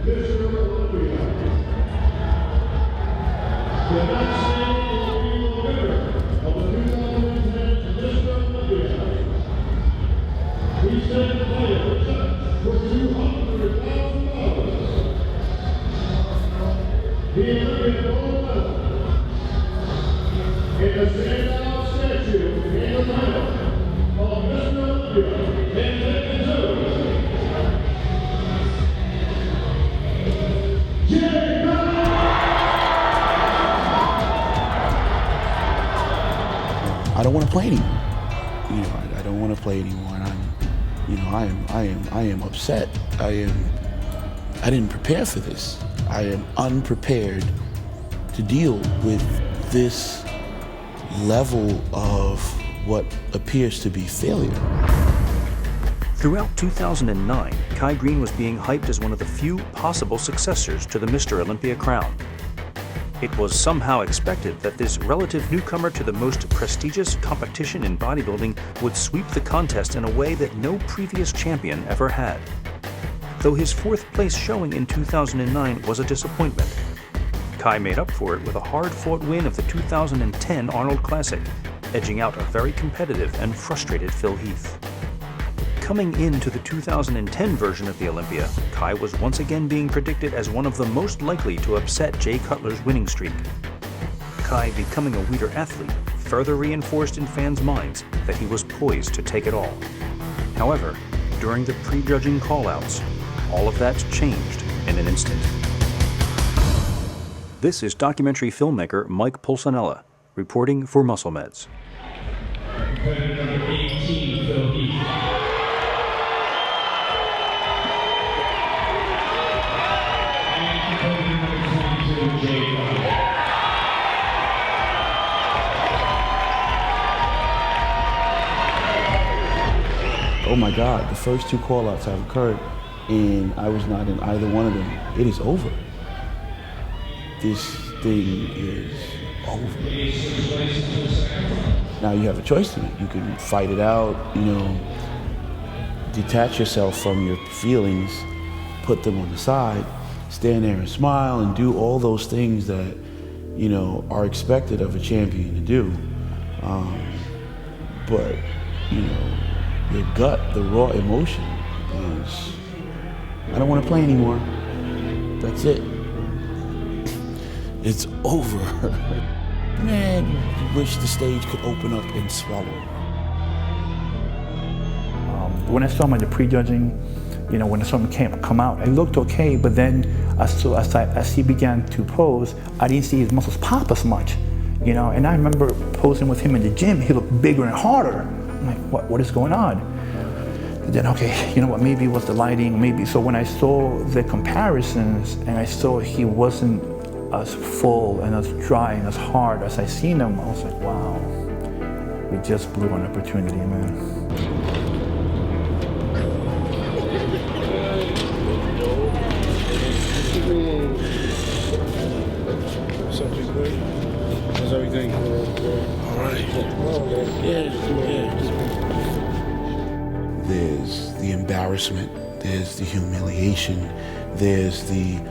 Mr. Olympia. The United States will be the winner of the 2010 Mr. Olympia. We stand fighting for $200,000. The Olympian gold medal in the standout statue in the title of Mr. Olympia and I don't want to play anymore. I don't want to play anymore, and I am upset. I didn't prepare for this. I am unprepared to deal with this level of what appears to be failure. Throughout 2009, Kai Greene was being hyped as one of the few possible successors to the Mr. Olympia crown. It was somehow expected that this relative newcomer to the most prestigious competition in bodybuilding would sweep the contest in a way that no previous champion ever had. Though his fourth place showing in 2009 was a disappointment, Kai made up for it with a hard-fought win of the 2010 Arnold Classic, edging out a very competitive and frustrated Phil Heath. Coming into the 2010 version of the Olympia, Kai was once again being predicted as one of the most likely to upset Jay Cutler's winning streak. Kai becoming a weeder athlete further reinforced in fans' minds that he was poised to take it all. However, during the prejudging callouts, all of that changed in an instant. This is documentary filmmaker Mike Pulcinella, reporting for Muscle Meds. Competitor number 18, Phil Heath. Oh my God, the first two call-outs have occurred and I was not in either one of them. It is over. This thing is over. Now you have a choice to make. You can fight it out, detach yourself from your feelings, put them on the side, stand there and smile and do all those things that, are expected of a champion to do. But, your gut, the raw emotion is, I don't want to play anymore. That's it. It's over. Man, you wish the stage could open up and swallow. When I saw him at the prejudging, when I saw him come out, it looked okay, but then as he began to pose, I didn't see his muscles pop as much, and I remember posing with him in the gym, he looked bigger and harder. I'm like, what is going on? And then, okay, maybe it was the lighting, maybe. So when I saw the comparisons and I saw he wasn't as full and as dry and as hard as I seen him, I was like, wow, we just blew an opportunity, man. How's everything? All right. Yeah. There's the embarrassment, there's the humiliation, there's the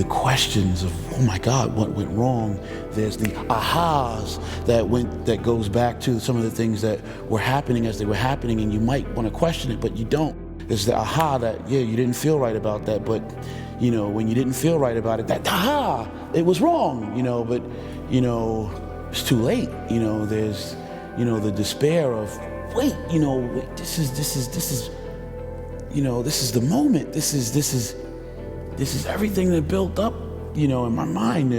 questions of, oh my God, what went wrong? There's the ahas that goes back to some of the things that were happening as they were happening, and you might want to question it, but you don't. There's the aha that, you didn't feel right about that, but when you didn't feel right about it, that aha, it was wrong, but it's too late. There's the despair of, wait, this is the moment. This is everything that built up, in my mind.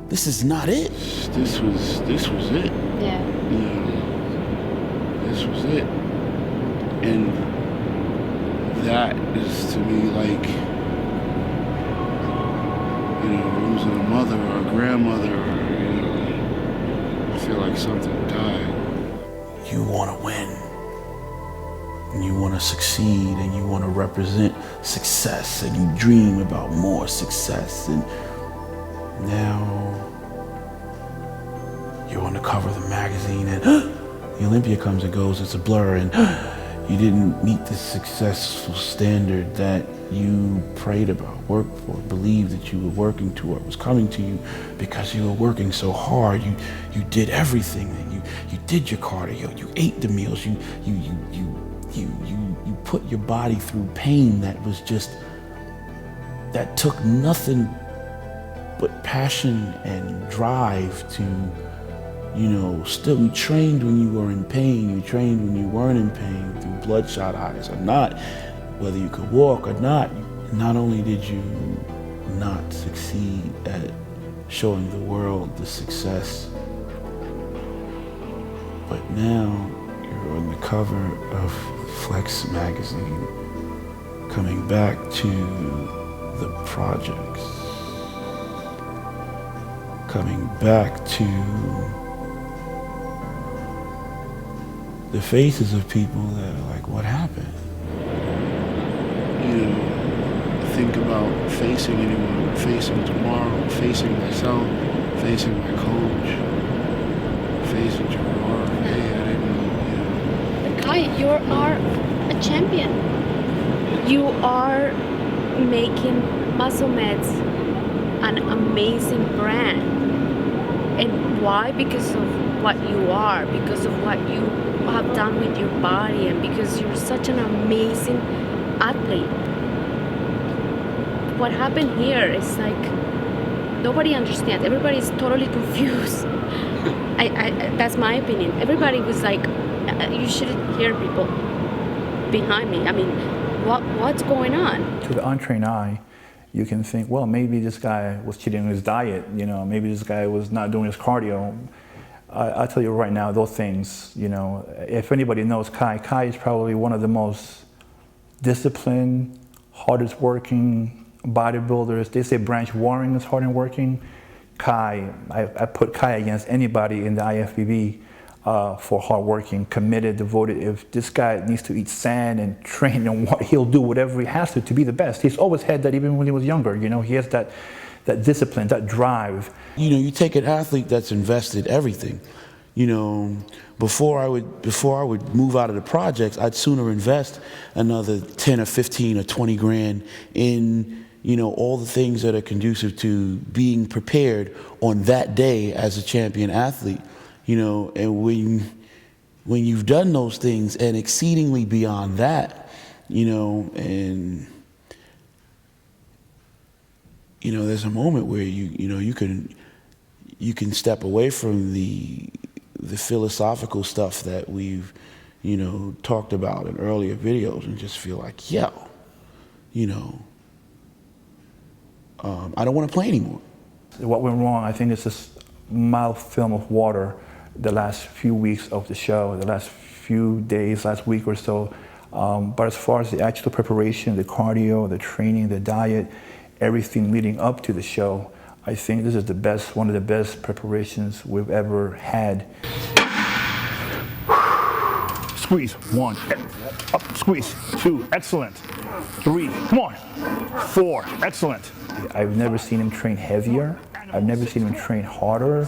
This is not it. This was it. Yeah. This was it. And that is to me like, losing a mother or a grandmother, I feel like something died. You want to win, and you want to succeed, and you want to represent success, and you dream about more success, and now you're on the cover of the magazine, and the Olympia comes and goes, it's a blur, and You didn't meet the successful standard that you prayed about, worked for, believed that you were working toward, was coming to you because you were working so hard. You did everything. You did your cardio. You ate the meals. You put your body through pain that took nothing but passion and drive to, still you trained when you were in pain, you trained when you weren't in pain, through bloodshot eyes or not, whether you could walk or not. Not only did you not succeed at showing the world the success, but now you're on the cover of Flex magazine, coming back to the projects, coming back to the faces of people that are like, what happened? Think about facing anyone, facing tomorrow, facing myself, facing my coach, facing tomorrow. Hey, I didn't know. Kai, you are a champion. You are making Muscle Meds an amazing brand. And why? Because of what you are, because of what you have done with your body, and because you're such an amazing athlete. What happened here is like nobody understands. Everybody's totally confused. That's my opinion. Everybody was like, you shouldn't hear people behind me. I mean, what's going on? To the untrained eye, you can think, well, maybe this guy was cheating on his diet. Maybe this guy was not doing his cardio. I'll tell you right now, those things, if anybody knows Kai is probably one of the most disciplined, hardest working bodybuilders. They say Branch Warren is hard and working. Kai, I put Kai against anybody in the IFBB for hard working, committed, devoted. If this guy needs to eat sand and train and what, he'll do whatever he has to be the best. He's always had that even when he was younger. He has that discipline, that drive. You take an athlete that's invested everything. Before I would move out of the projects, I'd sooner invest another 10 or 15 or 20 grand in, all the things that are conducive to being prepared on that day as a champion athlete. And when you've done those things and exceedingly beyond that, and there's a moment where you can step away from the philosophical stuff that we've talked about in earlier videos and just feel like, I don't want to play anymore. What went wrong, I think, is this mild film of water the last few weeks of the show, the last few days, last week or so. But as far as the actual preparation, the cardio, the training, the diet, everything leading up to the show, I think this is one of the best preparations we've ever had. Squeeze, 1, up, squeeze, 2, excellent, 3, come on, 4, excellent. I've never seen him train heavier. I've never seen him train harder.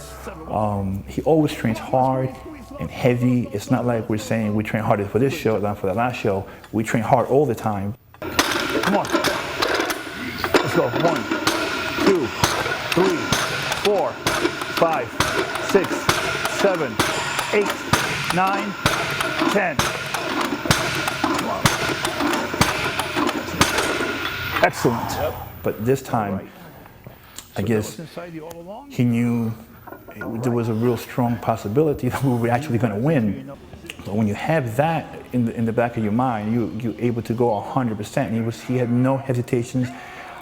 He always trains hard and heavy. It's not like we're saying we train harder for this show than for the last show. We train hard all the time. Come on. Let's go. 1, 2, 3, 4, 5, 6, 7, 8, 9, 10. Excellent. But this time, I guess he knew there was a real strong possibility that we were actually going to win. So when you have that in the back of your mind, you're able to go 100%. He had no hesitations.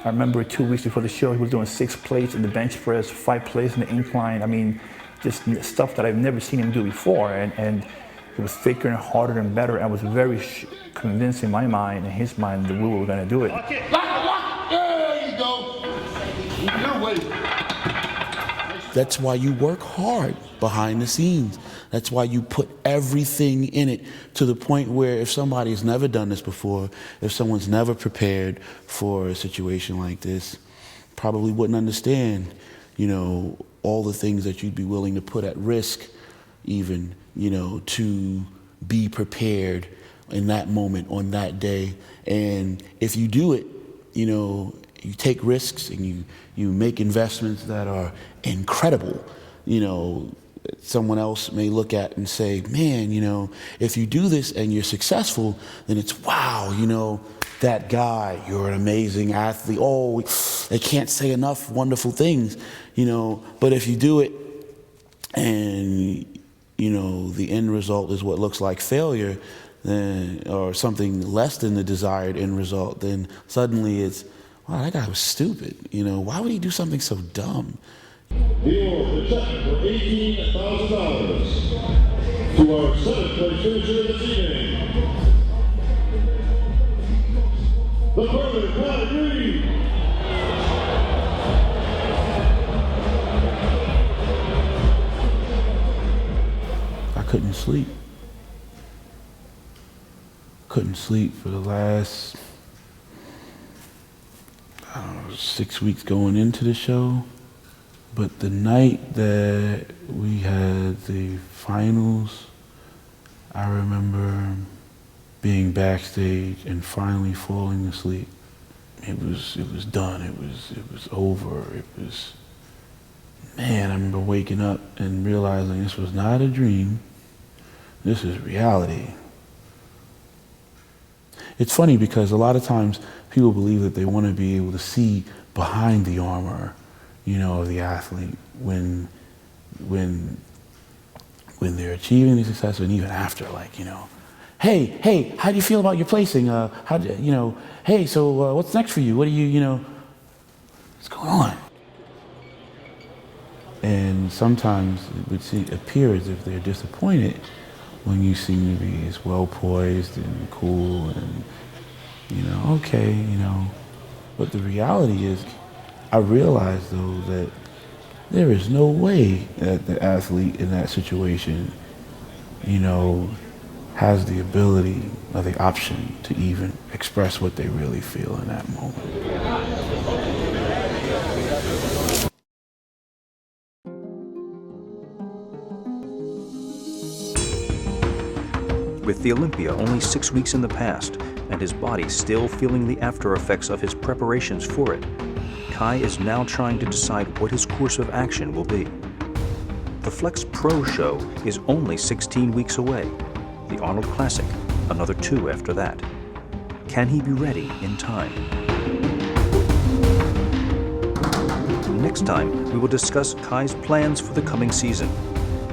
I remember 2 weeks before the show, he was doing 6 plates in the bench press, 5 plates in the incline. I mean, just stuff that I've never seen him do before. And it was thicker and harder and better. I was very convinced in my mind, in his mind, that we were going to do it. There you go. You're waiting. That's why you work hard behind the scenes. That's why you put everything in it, to the point where if somebody has never done this before, if someone's never prepared for a situation like this, probably wouldn't understand, all the things that you'd be willing to put at risk even, to be prepared in that moment, on that day. And if you do it, you take risks and you make investments that are incredible. Someone else may look at and say, man, if you do this and you're successful, then it's wow, that guy, you're an amazing athlete. Oh, they can't say enough wonderful things, but if you do it and, the end result is what looks like failure, then, or something less than the desired end result, then suddenly it's, wow, that guy was stupid. Why would he do something so dumb? He will protect for $18,000 to our 7th place finisher this evening, the brother Kai Greene. I couldn't sleep. Couldn't sleep for the last, 6 weeks going into the show. But the night that we had the finals, I remember being backstage and finally falling asleep. It was done. It was over. Man, I remember waking up and realizing this was not a dream. This is reality. It's funny because a lot of times people believe that they want to be able to see behind the armor, of the athlete when they're achieving the success, and even after, hey, how do you feel about your placing? Hey, so what's next for you? What do you, what's going on? And sometimes it would appear as if they're disappointed when you seem to be as well poised and cool and, okay, But the reality is, I realize though that there is no way that the athlete in that situation, has the ability or the option to even express what they really feel in that moment. With the Olympia only 6 weeks in the past, and his body still feeling the after effects of his preparations for it, Kai is now trying to decide what his course of action will be. The Flex Pro show is only 16 weeks away. The Arnold Classic, another 2 after that. Can he be ready in time? Next time, we will discuss Kai's plans for the coming season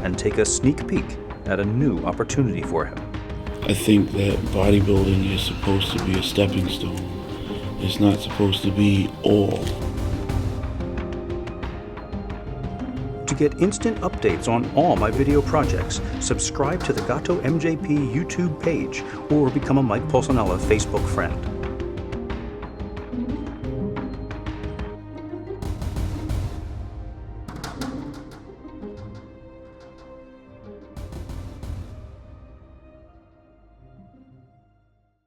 and take a sneak peek at a new opportunity for him. I think that bodybuilding is supposed to be a stepping stone. It's not supposed to be all. To get instant updates on all my video projects, subscribe to the Gato MJP YouTube page or become a Mike Pulcinella Facebook friend.